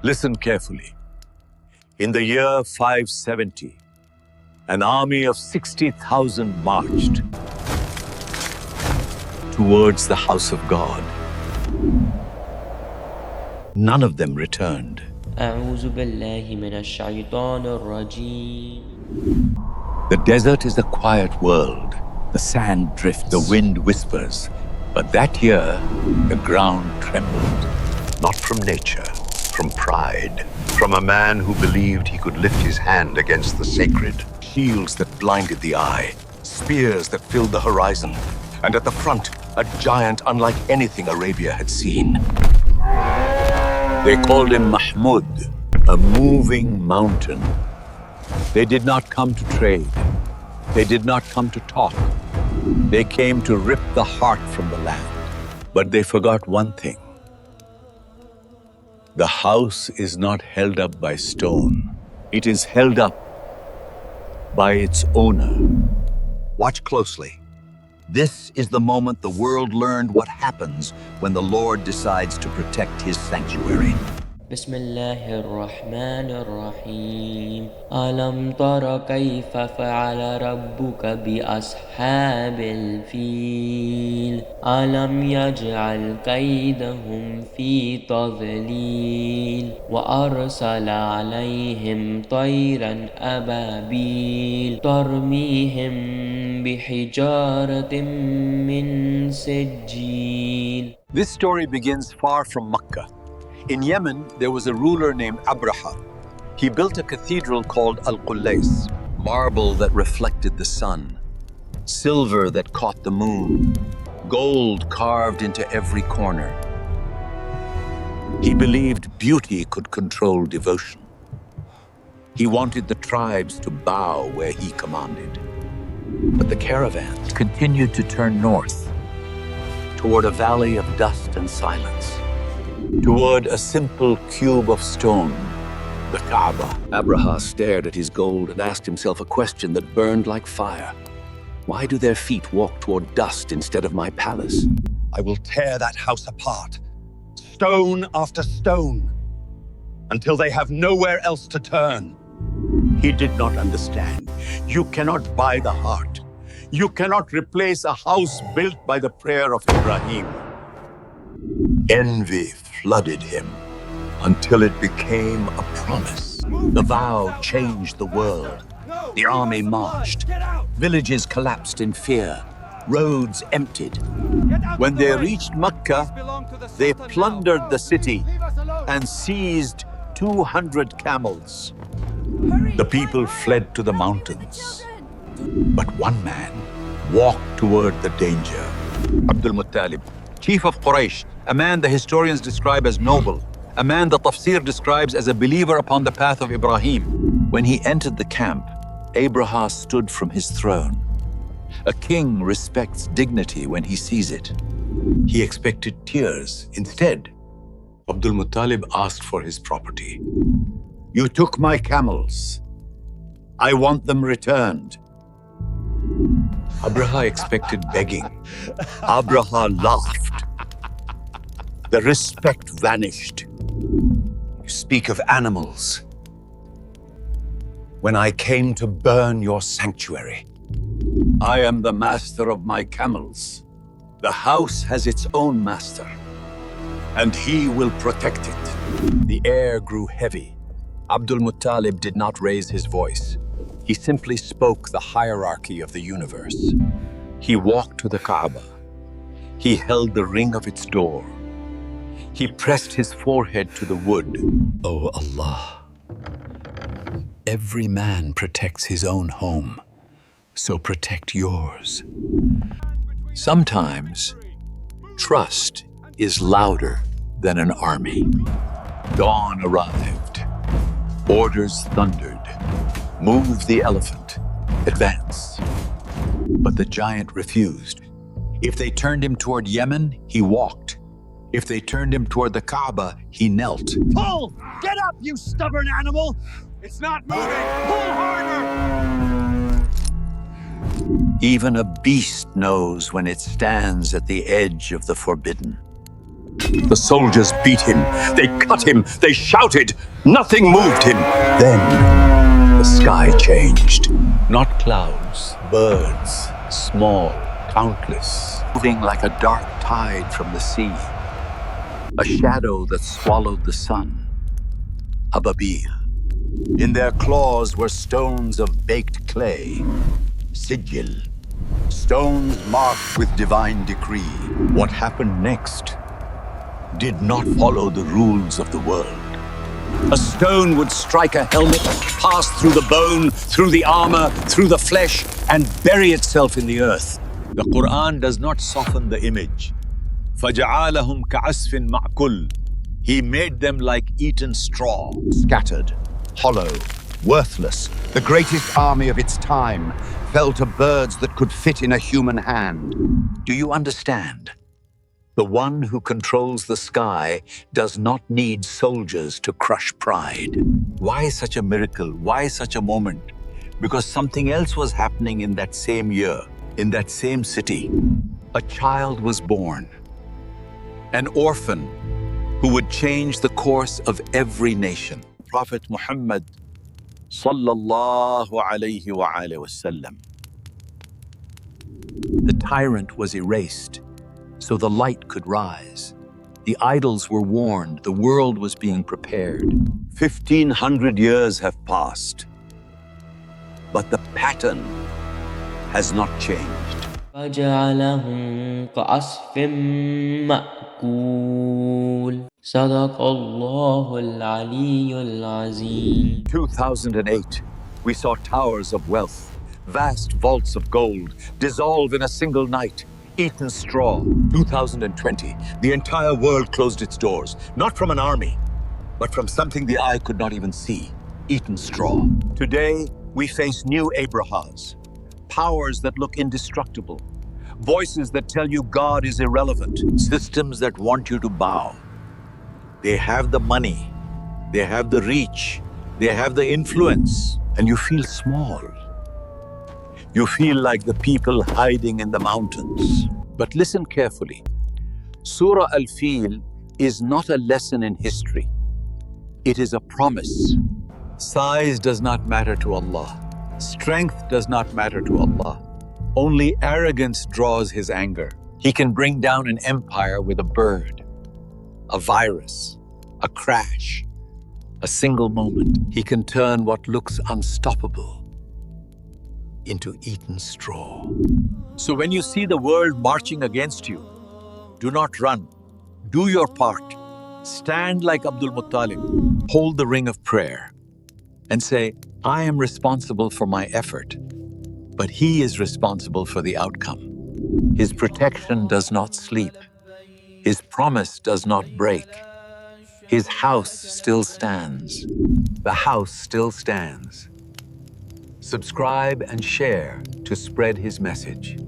Listen carefully. In the year 570, an army of 60,000 marched towards the house of God. None of them returned. أعوذ بالله من الشيطان الرجيم. The desert is a quiet world. The sand drifts, the wind whispers. But that year, the ground trembled. Not from nature, from pride, from a man who believed he could lift his hand against the sacred. Shields that blinded the eye, spears that filled the horizon, and at the front, a giant unlike anything Arabia had seen. They called him Mahmud, a moving mountain. They did not come to trade. They did not come to talk. They came to rip the heart from the land. But they forgot one thing. The house is not held up by stone. It is held up by its owner. Watch closely. This is the moment the world learned what happens when the Lord decides to protect his sanctuary. بسم الله الرحمن الرحيم. ألم تر كيف فعل ربك بأصحاب الفيل ألم يجعل كيدهم في تضليل وأرسل عليهم طيرا أبابيل ترميهم بحجارة من سجيل. This story begins far from Mecca. In Yemen, there was a ruler named Abraha. He built a cathedral called Al-Qullays, marble that reflected the sun, silver that caught the moon, gold carved into every corner. He believed beauty could control devotion. He wanted the tribes to bow where he commanded. But the caravans continued to turn north, toward a valley of dust and silence, toward a simple cube of stone, the Kaaba. Abraha stared at his gold and asked himself a question that burned like fire. Why do their feet walk toward dust instead of my palace? I will tear that house apart, stone after stone, until they have nowhere else to turn. He did not understand. You cannot buy the heart. You cannot replace a house built by the prayer of Ibrahim. Envy flooded him until it became a promise. The vow changed the world. The army marched. Villages collapsed in fear. Roads emptied. When they reached Mecca, they plundered the city and seized 200 camels. The people fled to the mountains. But one man walked toward the danger. Abdul Muttalib, chief of Quraysh, a man the historians describe as noble, a man the Tafsir describes as a believer upon the path of Ibrahim. When he entered the camp, Abraha stood from his throne. A king respects dignity when he sees it. He expected tears. Instead, Abdul Muttalib asked for his property. You took my camels. I want them returned. Abraha expected begging. Abraha laughed. The respect vanished. You speak of animals. When I came to burn your sanctuary, I am the master of my camels. The house has its own master, and he will protect it. The air grew heavy. Abdul Muttalib did not raise his voice. He simply spoke the hierarchy of the universe. He walked to the Kaaba. He held the ring of its door. He pressed his forehead to the wood. O Allah, every man protects his own home, so protect yours. Sometimes, trust is louder than an army. Dawn arrived. Orders thundered. Move the elephant. Advance. But the giant refused. If they turned him toward Yemen, he walked. If they turned him toward the Kaaba, he knelt. pull! Get up, you stubborn animal! It's not moving! Pull harder! Even a beast knows when it stands at the edge of the forbidden. The soldiers beat him, they cut him, they shouted. Nothing moved him. Then the sky changed. Not clouds, birds, small, countless, Moving like a dark tide from the sea. A shadow that swallowed the sun. Ababil. In their claws were stones of baked clay. Sijjil. Stones marked with divine decree. What happened next did not follow the rules of the world. A stone would strike a helmet, pass through the bone, through the armor, through the flesh, and bury itself in the earth. The Quran does not soften the image. فَجَعَالَهُمْ كَعَسْفٍ مَعْكُلٍ. He made them like eaten straw. Scattered, hollow, worthless, the greatest army of its time fell to birds that could fit in a human hand. Do you understand? The one who controls the sky does not need soldiers to crush pride. Why such a miracle? Why such a moment? Because something else was happening in that same year, in that same city. A child was born, an orphan who would change the course of every nation. Prophet Muhammad sallallahu alayhi wa alihi wasallam. The tyrant was erased, so the light could rise. The idols were warned, the world was being prepared. 1,500 years have passed, but the pattern has not changed. فجعلهم كعصف مأكول صدق الله العلي العظيم. 2008, we saw towers of wealth, vast vaults of gold, dissolve in a single night, eaten straw. 2020, the entire world closed its doors, not from an army, but from something the eye could not even see, eaten straw. Today, we face new Abrahas, powers that look indestructible, voices that tell you God is irrelevant, Systems that want you to bow. They have the money, they have the reach, they have the influence, and you feel small. You feel like the people hiding in the mountains. But listen carefully. Surah Al-Fil is not a lesson in history. It is a promise. Size does not matter to Allah. Strength does not matter to Allah. Only arrogance draws His anger. He can bring down an empire with a bird, a virus, a crash, a single moment. He can turn what looks unstoppable into eaten straw. So when you see the world marching against you, do not run. Do your part. Stand like Abdul Muttalib. Hold the ring of prayer and say, I am responsible for my effort, but He is responsible for the outcome. His protection does not sleep. His promise does not break. His house still stands. The house still stands. Subscribe and share to spread His message.